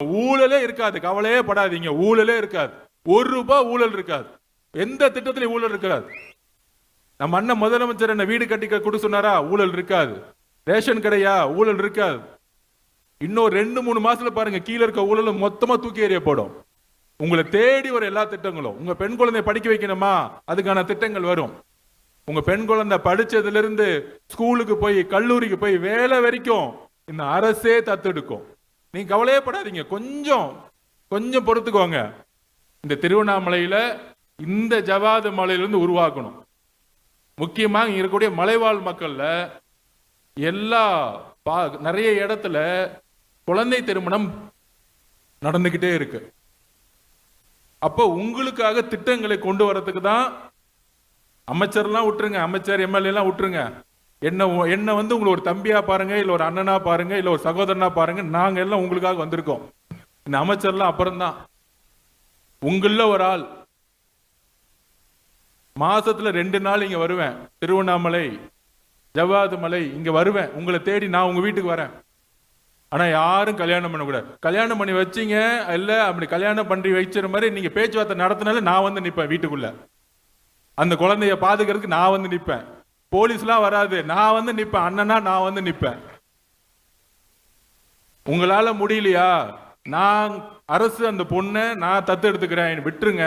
ஊழலே இருக்காது, கவலையே படாதீங்க. ஊழலே இருக்காது, ₹1 ஊழல் இருக்காது, எந்த திட்டத்திலையும் ஊழல் இருக்காது. நம்ம அண்ணன் முதலமைச்சர் என்ன வீடு கட்டி கொடு சொன்னாரா? ஊழல் இருக்காது. ரேஷன் கடையா? ஊழல் இருக்காது. இன்னும் 2-3 மாசத்துல பாருங்க, கீழே இருக்க ஊழல் மொத்தமா தூக்கி எறியப்படும். உங்களை தேடி வர எல்லா திட்டங்களும். உங்க பெண் குழந்தைய படிக்க வைக்கணுமா? அதுக்கான திட்டங்கள் வரும். உங்க பெண் குழந்தை படிச்சதுல இருந்து ஸ்கூலுக்கு போய் கல்லூரிக்கு போய் வேலை வரைக்கும் இந்த அரசே தத்தெடுக்கும். நீங்க கவலையே படாதீங்க, கொஞ்சம் கொஞ்சம் பொறுத்துக்கோங்க. இந்த திருவண்ணாமலையில இந்த ஜவாது மலையிலிருந்து உருவாக்கணும். முக்கியமா இங்க இருக்கக்கூடிய மலைவாழ் மக்கள்ல எல்லா நிறைய இடத்துல குழந்தை திருமணம் நடந்துகிட்டே இருக்கு. அப்போ உங்களுக்காக திட்டங்களை கொண்டு வரதுக்கு தான் அமைச்சர்லாம் விட்டுருங்க, அமைச்சர் எம்எல்ஏ எல்லாம் விட்டுருங்க. என்ன வந்து உங்களை ஒரு தம்பியா பாருங்க, இல்ல ஒரு அண்ணனா பாருங்க, இல்ல ஒரு சகோதரனா பாருங்க. நாங்க எல்லாம் உங்களுக்காக வந்திருக்கோம். இந்த அமைச்சர்லாம் அப்புறம்தான். உங்கள ஒரு ஆள் மாசத்துல 2 நாள் இங்க வருவேன், திருவண்ணாமலை ஜவ்வாது மலை இங்க வருவேன். உங்களை தேடி நான் உங்க வீட்டுக்கு வரேன். ஆனா யாரும் கல்யாணம் பண்ணக்கூடாது. கல்யாணம் பண்ணி வச்சீங்க இல்ல, அப்படி கல்யாணம் பண்ணி வச்சிற மாதிரி நீங்க பேச்சுவார்த்தை நடத்தினால நான் வந்து நிப்பேன் வீட்டுக்குள்ள. அந்த குழந்தைய பாதுகாக்கிறதுக்கு நான் வந்து நிப்பேன். போலீஸ்லாம் வராது, நான் வந்து நிப்பேன். அண்ணனா நான் வந்து நிப்பேன். உங்களால முடியலையா? நான் அரசு அந்த பொண்ணை நான் தத்து எடுத்துக்கிறேன், விட்டுருங்க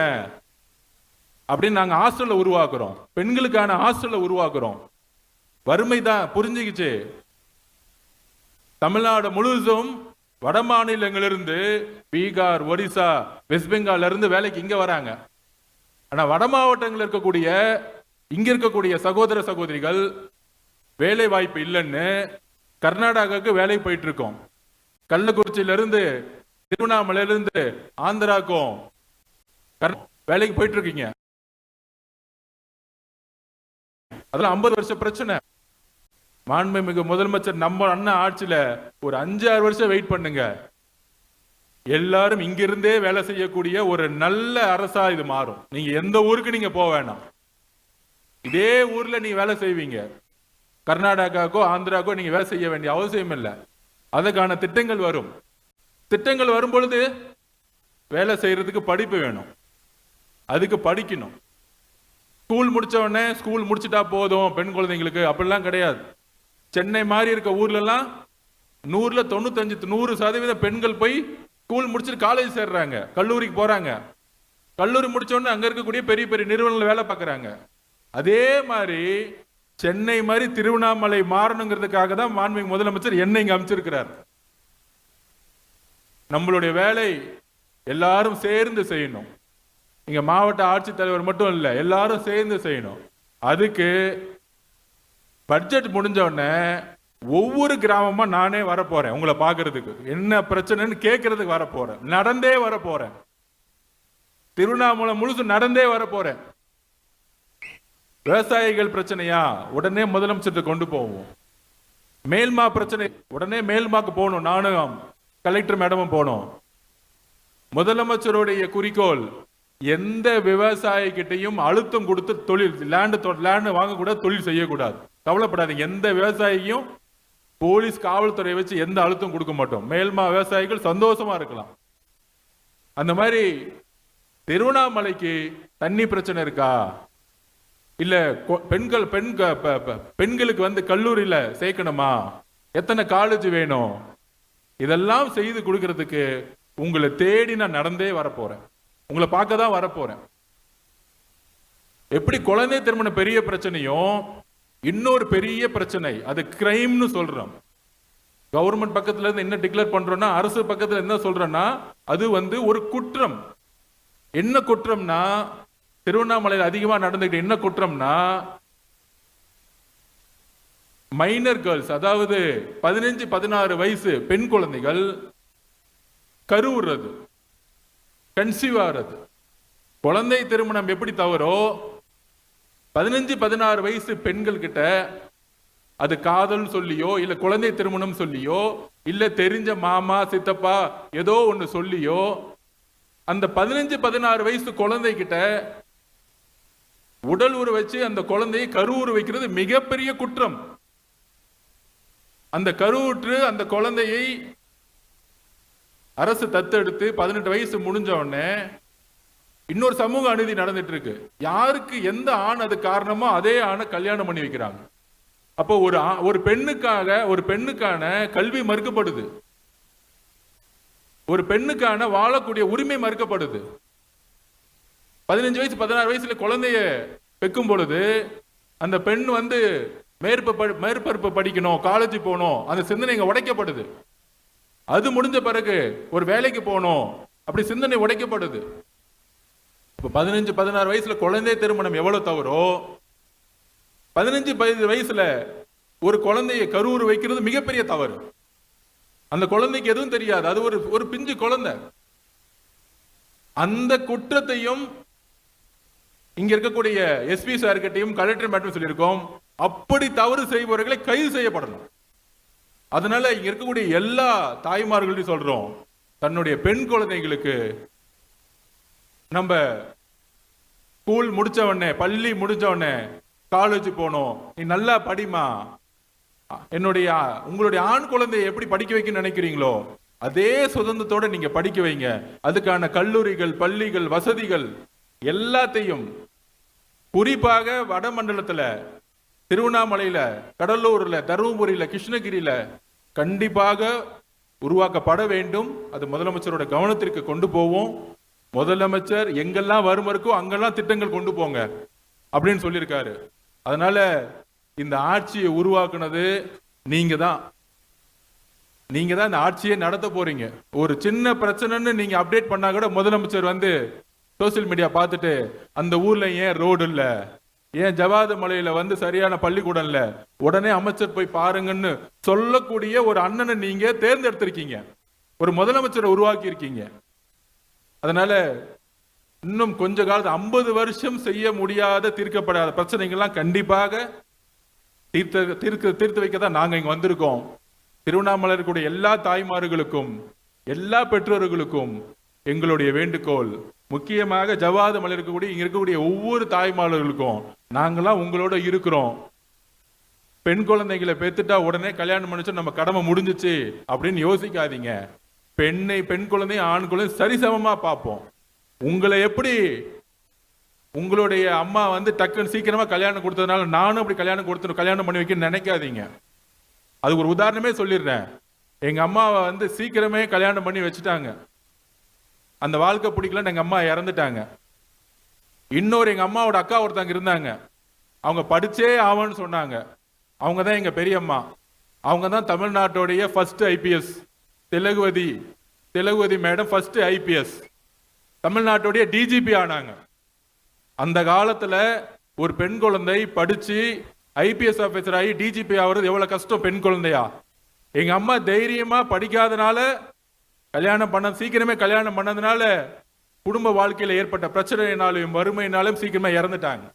அப்படின்னு நாங்க ஹாஸ்டல்ல உருவாக்குறோம். பெண்களுக்கான ஹாஸ்டல்ல உருவாக்குறோம். வறுமை தான் புரிஞ்சுக்கிச்சு. தமிழ்நாடு முழுவதும் வட மாநிலங்களிலிருந்து பீகார், ஒடிசா, வெஸ்ட் பெங்கால் இருந்து வேலைக்கு இங்க வராங்க. ஆனா வட மாவட்டங்களில் இருக்கக்கூடிய இங்க இருக்கக்கூடிய சகோதர சகோதரிகள் வேலை வாய்ப்பு இல்லைன்னு கர்நாடகாவுக்கு வேலை போயிட்டு இருக்கோம். கள்ளக்குறிச்சியிலிருந்து திருவண்ணாமலையிலிருந்து ஆந்திராக்கும் வேலைக்கு போயிட்டு இருக்கீங்க. அதெல்லாம் 50 வருஷ பிரச்சனை. மாண்புமிகு முதலமைச்சர் நம்ம அண்ணன் ஆட்சியில ஒரு 5-6 வருஷம் வெயிட் பண்ணுங்க. எல்லாரும் இங்கிருந்தே வேலை செய்யக்கூடிய ஒரு நல்ல அரசா இது மாறும். நீங்க எந்த ஊருக்கு நீங்க போக வேணாம், இதே ஊர்ல நீங்க வேலை செய்வீங்க. கர்நாடகாக்கோ ஆந்திராக்கோ நீங்க வேலை செய்ய வேண்டிய அவசியம் இல்லை. அதுக்கான திட்டங்கள் வரும். திட்டங்கள் வரும் பொழுது வேலை செய்யறதுக்கு படிப்பு வேணும், அதுக்கு படிக்கணும். ஸ்கூல் முடிச்ச உடனே ஸ்கூல் முடிச்சுட்டா போதும் பெண் குழந்தைங்களுக்கு அப்படிலாம் கிடையாது. சென்னை மாதிரி இருக்க ஊர்ல எல்லாம் 100ல 95-100% பெண்கள் போய் ஸ்கூல் முடிச்சுட்டு காலேஜ் சேர்றாங்க, கல்லூரிக்கு போறாங்க. கல்லூரி முடிச்ச உடனே அங்க இருக்கக்கூடிய பெரிய பெரிய நிறுவனங்கள் வேலை பார்க்கறாங்க. அதே மாதிரி சென்னை மாதிரி திருவண்ணாமலை மாறணுங்கிறதுக்காக தான் மாண்புமிகு முதலமைச்சர் என்னை இங்க அமைச்சிருக்கிறார். நம்மளுடைய வேலை எல்லாரும் சேர்ந்து செய்யணும். இங்க மாவட்ட ஆட்சித்தலைவர் மட்டும் இல்ல, எல்லாரும் சேர்ந்து செய்யணும். அதுக்கு பட்ஜெட் முடிஞ்ச உடனே ஒவ்வொரு கிராமமா நானே வரப்போறேன். உங்களை பாக்குறதுக்கு என்ன பிரச்சனைன்னு கேட்கறதுக்கு வரப்போறேன். நடந்தே வரப்போறேன். திருவண்ணாமலை முழுசு நடந்தே வரப்போறேன். விவசாயிகள் பிரச்சனையா உடனே முதலமைச்சர் கொண்டு போவோம். மேல்மா பிரச்சனை உடனே மேல்மாக்கு போகணும். நானும் கலெக்டர் மேடமும் போனோம். முதலமைச்சருடைய குறிக்கோள் எந்த விவசாயி கிட்டையும் அழுத்தம் கொடுத்து தொழில் லேண்ட் வாங்கக்கூடாது, தொழில் செய்யக்கூடாது. கவலைப்படாதீங்க, எந்த விவசாயியும் போலீஸ் காவல்துறை வச்சு எந்த அழுத்தம் கொடுக்க மாட்டோம். மேல்மா விவசாயிகள் சந்தோஷமா இருக்கலாம். அந்த மாதிரி திருவண்ணாமலைக்கு தண்ணி பிரச்சனை இருக்கா, இல்ல பெண்களுக்கு வந்து கல்லூரியில சேர்க்கணுமா, எத்தனை காலேஜ் வேணும், இதெல்லாம் செய்து கொடுக்கறதுக்கு உங்களை தேடி நான் நடந்தே வரப்போறேன். உங்களை பார்க்க தான் வரப்போறேன். எப்படி குழந்தை திருமண பெரிய பிரச்சனையும் இன்னொரு பெரிய பிரச்சனை அது கிரைம்னு சொல்றோம். கவர்மெண்ட் பக்கத்துல இருந்து என்ன டிக்ளேர் பண்றோம்னா, அரசு பக்கத்துல என்ன சொல்றோம்னா, அது வந்து ஒரு குற்றம். என்ன குற்றம்னா, திருவண்ணாமலையில் அதிகமா நடந்துகிட்டு என்ன குற்றம்னா, மைனர் கேர்ள்ஸ், அதாவது 15-16 வயசு பெண் குழந்தைகள் கருவுறது, கன்சீவ் ஆகிறது. குழந்தை திருமணம் எப்படி தவறோ 15-16 வயசு பெண்கள் கிட்ட அது காதல் சொல்லியோ இல்ல குழந்தை திருமணம் சொல்லியோ இல்ல தெரிஞ்ச மாமா சித்தப்பா ஏதோ ஒண்ணு சொல்லியோ அந்த 15-16 வயசு குழந்தை கிட்ட உடல் உரு வச்சு அந்த குழந்தையை கருவுறு வைக்கிறது மிகப்பெரிய குற்றம். அந்த கருவுற்று அந்த குழந்தையை அரசு தத்தெடுத்து 18 வயசு முடிஞ்ச உடனே இன்னொரு சமூக அநீதி நடந்துட்டு இருக்கு. யாருக்கு எந்த ஆண் அது காரணமோ அதே ஆணை கல்யாணம் பண்ணி வைக்கிறாங்க. அப்போ ஒரு பெண்ணுக்கான கல்வி மறுக்கப்படுது, ஒரு பெண்ணுக்கான வாழக்கூடிய உரிமை மறுக்கப்படுது. 15 வயசு 16 வயசுல குழந்தைய பெக்கும் பொழுது அந்த பெண் மேற்பரப்பு படிக்கணும், காலேஜ் போகணும், அந்த சிந்தனை உடைக்கப்படுது. அது முடிஞ்ச பிறகு ஒரு வேலைக்கு போகணும், அப்படி சிந்தனை உடைக்கப்படுது. 15 16 வயசுல குழந்தை திருமணம் எவ்வளவு தவறோ, 15 வயசுல ஒரு குழந்தையை கருவுறு வைக்கிறது மிகப்பெரிய தவறு. அந்த குழந்தைக்கு எதுவும் தெரியாது, அது ஒரு பிஞ்சு குழந்தை. அந்த குற்றத்தையும் இங்க இருக்கக்கூடிய எஸ்பி சார் கிட்டையும் கலெக்டர் மட்டும் சொல்லியிருக்கோம், அப்படி தவறு செய்பவர்களை கைது செய்யப்படணும். அதனால இங்க இருக்கக்கூடிய எல்லா தாய்மார்களையும் சொல்றோம், தன்னுடைய பெண் குழந்தைகளுக்கு நம்ம ஸ்கூல் முடிச்ச உடனே, பள்ளி முடிஞ்ச உடனே காலேஜ் போனோம், நீ நல்லா படிமா, உங்களுடைய ஆண் குழந்தையை எப்படி படிக்க வைக்க நினைக்கிறீங்களோ அதே சுதந்திரத்தோட நீங்க படிக்க வைங்க. அதுக்கான கல்லூரிகள், பள்ளிகள், வசதிகள் எல்லாத்தையும் குறிப்பாக வடமண்டலத்துல, திருவண்ணாமலையில, கடலூர்ல, தருமபுரியில, கிருஷ்ணகிரியில கண்டிப்பாக உருவாக்கப்பட வேண்டும். அது முதலமைச்சரோட கவனத்திற்கு கொண்டு போவோம். முதலமைச்சர் எங்கெல்லாம் வரும் இருக்கோ அங்கெல்லாம் திட்டங்கள் கொண்டு போங்க அப்படின்னு சொல்லியிருக்காரு. அதனால இந்த ஆட்சியை உருவாக்குனது நீங்க தான் இந்த ஆட்சியை நடத்த போறீங்க. ஒரு சின்ன பிரச்சனைன்னு நீங்க அப்டேட் பண்ணா கூட முதலமைச்சர் சோசியல் மீடியா பார்த்துட்டு அந்த ஊர்ல ஏன் ரோடு இல்ல, ஏன் ஜவாது மலையில சரியான பள்ளிக்கூடம் இல்ல, உடனே அமைச்சர் போய் பாருங்கன்னு சொல்லக்கூடிய ஒரு அண்ணனை நீங்க தேர்ந்தெடுத்திருக்கீங்க, ஒரு முதலமைச்சரை உருவாக்கி இருக்கீங்க. அதனால இன்னும் கொஞ்ச காலத்து 50 வருஷம் செய்ய முடியாத, தீர்க்கப்படாத பிரச்சனைகள்லாம் கண்டிப்பாக தீர்த்து வைக்க தான் நாங்க இங்க வந்திருக்கோம். திருவண்ணாமலை இருக்கக்கூடிய எல்லா தாய்மார்களுக்கும், எல்லா பெற்றோர்களுக்கும் எங்களுடைய வேண்டுகோள், முக்கியமாக ஜவாது மலை இருக்கக்கூடிய இங்க இருக்கக்கூடிய ஒவ்வொரு தாய்மார்களுக்கும், நாங்களாம் உங்களோட இருக்கிறோம். பெண் குழந்தைகளை பெத்துட்டா உடனே கல்யாணம் பண்ணிச்சு நம்ம கடமை முடிஞ்சிச்சு அப்படின்னு யோசிக்காதீங்க. பெண் குழந்தை ஆண் குழந்தை சரிசமமா பார்ப்போம். உங்களை எப்படி உங்களுடைய அம்மா டக்குன்னு சீக்கிரமா கல்யாணம் கொடுத்ததுனால நானும் அப்படி கல்யாணம் பண்ணி வைக்க நினைக்காதீங்க. அது ஒரு உதாரணமே சொல்லிடுறேன். எங்க அம்மாவை சீக்கிரமே கல்யாணம் பண்ணி வச்சுட்டாங்க. அந்த வாழ்க்கை பிடிக்கலன்னு எங்க அம்மா இறந்துட்டாங்க. இன்னொரு எங்க அம்மாவோட அக்கா ஒருத்தங்க இருந்தாங்க, அவங்க படிச்சே ஆவன்னு சொன்னாங்க. அவங்க தான் எங்க பெரியம்மா. அவங்க தான் தமிழ்நாட்டுடைய first IPS, Thilagavathi madam first IPS, தமிழ்நாட்டுடைய டிஜிபி ஆனாங்க. அந்த காலத்துல ஒரு பெண் குழந்தை படிச்சு ஐபிஎஸ் ஆபீசர் ஆகி டிஜிபி ஆகிறது எவ்வளவு கஷ்டம் பெண் குழந்தையா. எங்க அம்மா தைரியமா படிக்காதனால சீக்கிரமே கல்யாணம் பண்ணதுனால குடும்ப வாழ்க்கையில ஏற்பட்ட பிரச்சனையினாலும் வறுமையினாலும் சீக்கிரமா இறந்துட்டாங்க.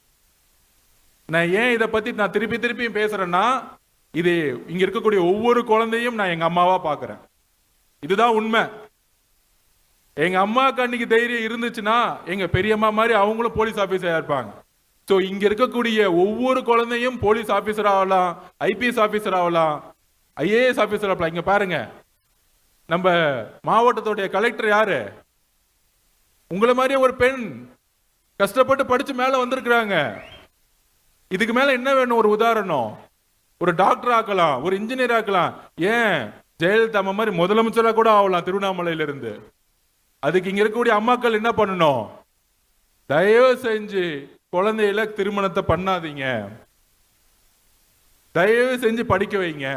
நான் ஏன் இதை பத்தி நான் திருப்பியும் பேசுறேன்னா, இது இங்க இருக்கக்கூடிய ஒவ்வொரு குழந்தையும் நான் எங்க அம்மாவா பாக்குறேன். இதுதான் உண்மை. எங்க அம்மாவுக்கு அன்னைக்கு தைரியம் இருந்துச்சுன்னா எங்க பெரியம்மா மாதிரி அவங்களும் போலீஸ் ஆபீசரா இருப்பாங்க. ஸோ இங்க இருக்கக்கூடிய ஒவ்வொரு குழந்தையும் போலீஸ் ஆபீசர் ஆகலாம், ஐபிஎஸ் ஆபீசர் ஆகலாம், ஐஏஎஸ் ஆபீசர் ஆகலாம். இங்க பாருங்க, நம்ம மாவட்டத்துடைய கலெக்டர் யாரு? உங்களை மாதிரியே ஒரு பெண் கஷ்டப்பட்டு படிச்சு மேல வந்திருக்கிறாங்க. இதுக்கு மேல என்ன வேணும்? ஒரு உதாரணம், ஒரு டாக்டர் ஆக்கலாம், ஒரு இன்ஜினியர் ஆக்கலாம், ஏன் ஜெயலலிதா மாதிரி முதலமைச்சரா கூட ஆகலாம் திருவண்ணாமலையில இருந்து. அதுக்கு இங்க இருக்கக்கூடிய அம்மாக்கள் என்ன பண்ணணும்? தயவு செஞ்சு குழந்தையில திருமணத்தை பண்ணாதீங்க, தயவு செஞ்சு படிக்க வைங்க.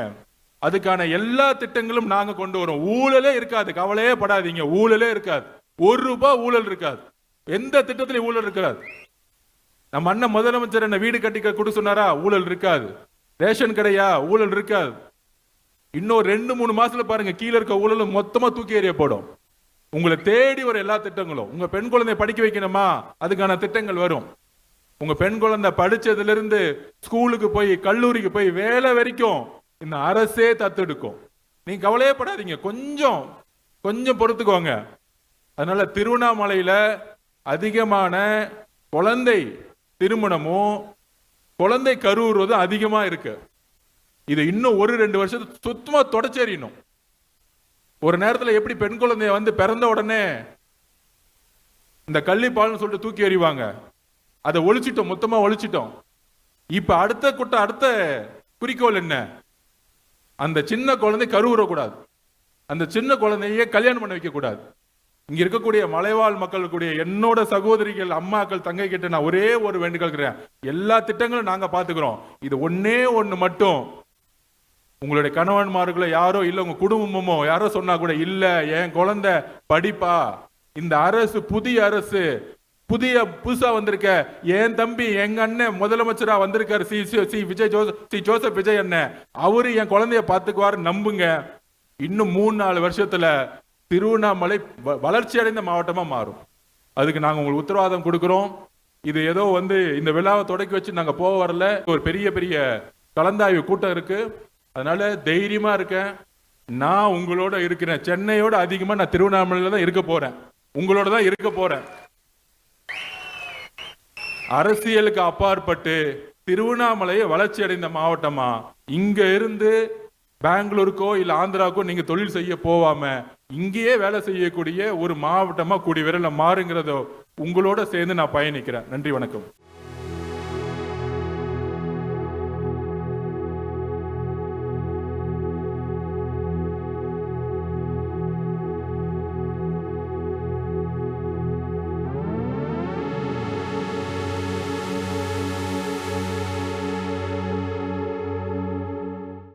அதுக்கான எல்லா திட்டங்களும் நாங்க கொண்டு வரோம். ஊழலே இருக்காது, கவலையே படாதீங்க. ஊழலே இருக்காது, ₹1 ஊழல் இருக்காது, எந்த திட்டத்திலையும் ஊழல் இருக்காது. நம்ம அண்ணன் முதலமைச்சர் என்ன வீடு கட்டிக்க கொடு சொன்னாரா? ஊழல் இருக்காது. ரேஷன் கடையா? ஊழல் இருக்காது. இன்னும் 2-3 மாசத்துல பாருங்க, கீழே இருக்க ஊழல் மொத்தமா தூக்கி எறியப்படும். உங்களை தேடி வர எல்லா திட்டங்களும். உங்க பெண் குழந்தைய படிக்க வைக்கணுமா? அதுக்கான திட்டங்கள் வரும். உங்க பெண் குழந்தை படிச்சதுல இருந்து ஸ்கூலுக்கு போய் கல்லூரிக்கு போய் வேலை வரைக்கும் இந்த அரசே தத்தெடுக்கும். நீங்க கவலையே படாதீங்க, கொஞ்சம் பொறுத்துக்கோங்க. அதனால திருவண்ணாமலையில அதிகமான குழந்தை திருமணமும் குழந்தை கருவுறுவதும் அதிகமா இருக்கு. இது இன்னும் 1-2 வருஷத்துக்கு சுத்தமா தொடச்சேறியணும். ஒரு நேரத்தில் எப்படி பெண் குழந்தைய வந்து பிறந்த உடனே இந்த கள்ளிப்பால்னு சொல்லிட்டு தூக்கி எறிவாங்க, அதை ஒழிச்சிட்டோம், மொத்தமா ஒழிச்சிட்டோம். இப்ப அடுத்த குறிக்கோள் என்ன? அந்த சின்ன குழந்தை கருவுறக்கூடாது, அந்த சின்ன குழந்தைய கல்யாணம் பண்ண வைக்க கூடாது. இங்க இருக்கக்கூடிய மலைவாழ் மக்களுடைய என்னோட சகோதரிகள், அம்மாக்கள், தங்கை கிட்ட நான் ஒரே ஒரு வேண்டுகோள், எல்லா திட்டங்களும் நாங்க பாத்துக்கிறோம். இது ஒன்னே ஒண்ணு மட்டும், உங்களுடைய கணவன்மார்களோ யாரோ இல்ல உங்க குடும்பமோ யாரோ சொன்னா கூட இல்ல, என் குழந்தை படிப்பா, இந்த அரசு புதிய அரசு புதுசா வந்திருக்க, என் தம்பி எங்க அண்ணன் முதலமைச்சரா வந்திருக்காரு, ஜோசப் விஜய் அண்ணன், அவரு என் குழந்தைய பாத்துக்குவாரு, நம்புங்க. இன்னும் 3-4 வருஷத்துல திருவண்ணாமலை வளர்ச்சி அடைந்த மாவட்டமா மாறும். அதுக்கு நாங்க உங்களுக்கு உத்தரவாதம் கொடுக்கிறோம். இது ஏதோ வந்து இந்த விழாவை தொடக்கி வச்சு நாங்க போக வரல, ஒரு பெரிய கலந்தாய்வு கூட்டம் இருக்கு. அதனால தைரியமா இருக்கேன், நான் உங்களோட இருக்கிறேன். சென்னையோட அதிகமா நான் திருவண்ணாமலையில தான் இருக்க போறேன், உங்களோட தான் இருக்க போறேன். அரசியலுக்கு அப்பாற்பட்டு திருவண்ணாமலையை வளர்ச்சி அடைந்த மாவட்டமா, இங்க இருந்து பெங்களூருக்கோ இல்ல ஆந்திராவுக்கோ நீங்க தொழில் செய்ய போவாம இங்கேயே வேலை செய்யக்கூடிய ஒரு மாவட்டமா கூடிய விரைவில் மாறுங்கிறதோ உங்களோட சேர்ந்து நான் பயணிக்கிறேன். நன்றி, வணக்கம்.